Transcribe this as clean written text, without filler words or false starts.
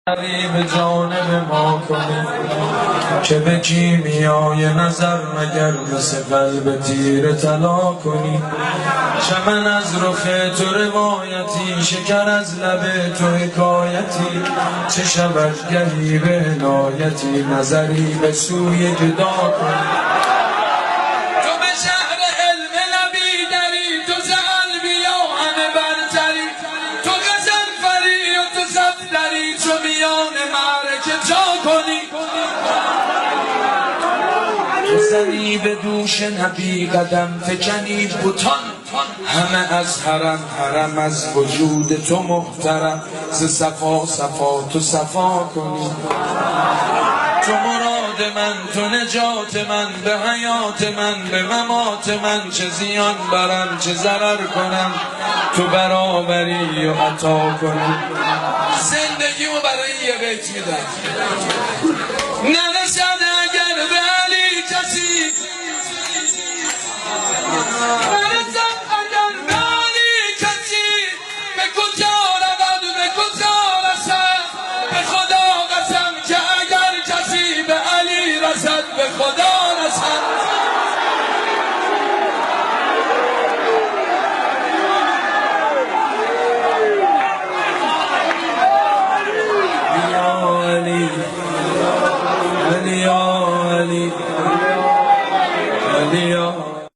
به جانب ما کنی که به کیمیای نظر مگر مثل قلب تیر طلا کنی. چمن از رخ تو روایتی، شکر از لب تو حکایتی، چه شود گهی به عنایتی، نظری به سوی جدا کنی. تو زنی به دوش نبی قدم فکنی بوتان، همه از حرم حرم از وجود تو محترم، ز صفا صفا تو صفا کنی. تو مراد من، تو نجات من، به حیات من، به ممات من، چه زیان برم چه ضرر کنم، تو برابری و عطا کنی. زندگیمو برای یه بیت میدم، نرسد اگر به علی کسی، نرسد اگر به علی کسی، به کجا رود به کجا رسد، به خدا قسم که اگر کسی به علی رسد، به خدا